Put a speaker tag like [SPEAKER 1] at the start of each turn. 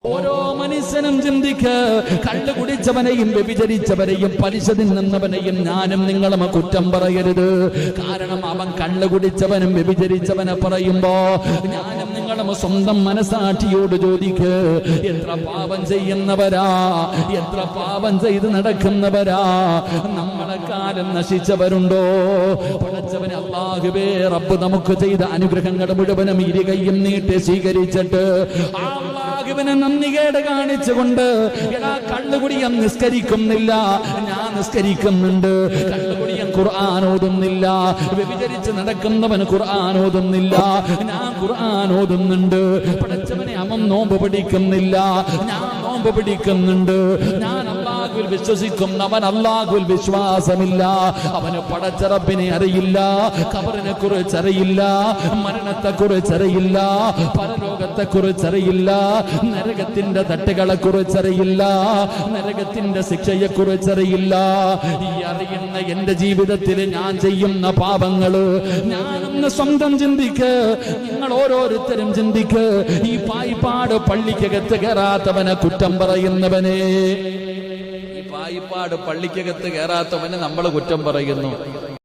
[SPEAKER 1] ഓരോ മനുഷ്യനും ചിന്തിക്ക്, കള്ളു കുടിച്ചവനെയും വ്യഭിചരിച്ചവരെയും പലിശ തിന്നുന്നവനെയും ഞാനും നിങ്ങളും കുറ്റം പറയരുത്. കാരണം അവൻ കള്ളു കുടിച്ചവനും വ്യഭിചരിച്ചവനെ പറയുമ്പോ ഞാനും നിങ്ങളും സ്വന്തം മനസാക്ഷിയോട് ചോദിക്ക്, എത്ര പാപം ചെയ്യുന്നവരാ, എത്ര പാപം ചെയ്ത് നടക്കുന്നവരാ, നമ്മളെക്കാലം നശിച്ചവരുണ്ടോ? പടച്ചവനെ അല്ലാഹുവേ, റബ്ബ് നമുക്ക് ചെയ്ത അനുഗ്രഹങ്ങൾ മുഴുവനും ഇരുകൈയും നീട്ടി സ്വീകരിച്ചിട്ട് അല്ലാഹുവിനെ നന്ദികേട് കാണിച്ചുകൊണ്ട് കള്ളുകുടിയൻ നിസ്കരിക്കുന്നില്ല, ഞാൻ നിസ്കരിക്കുന്നുണ്ട്. കള്ളുകുടിയൻ ഖുർആൻ ഓതുന്നില്ല. വ്യഭിചരിച്ച് നടക്കുന്നവൻ ഖുർആൻ ഓതുന്നില്ല, ഞാൻ ഖുർആൻ ഓതുന്നുണ്ട്. പടച്ചവനെ അവൻ നോമ്പ് പിടിക്കുന്നില്ല, ഞാൻ നോമ്പ് പിടിക്കുന്നുണ്ട്. ഞാൻ അല്ലാഹുവിൽ വിശ്വസിക്കുന്നവൻ അല്ലാഹുവിൽ വിശ്വാസമില്ല. അവന് പടച്ച റബ്ബിനെ അറിയില്ല, ഖബറിനെ കുറിച്ച് അറിയില്ല, മരണത്തെ കുറിച്ച് അറിയില്ല, പരലോകത്തെ കുറിച്ച് അറിയില്ല, നരകത്തിന്റെ തട്ടുകളെ കുറിച്ചറിയില്ല, നരകത്തിന്റെ ശിക്ഷയെ കുറിച്ചറിയില്ല. ഈ അറിയുന്ന എന്റെ ജീവിതത്തിൽ ഞാൻ ചെയ്യുന്ന പാപങ്ങള് ഞാനൊന്ന് സ്വന്തം ചിന്തിക്ക്, നിങ്ങൾ ഓരോരുത്തരും ചിന്തിക്ക്. ഈ പായിപ്പാട് പള്ളിക്കകത്ത് കയറാത്തവനെ കുറ്റം പറയുന്നവനെ, ഈ പായിപ്പാട് പള്ളിക്കകത്ത് കയറാത്തവനെ നമ്മൾ കുറ്റം പറയുന്നു.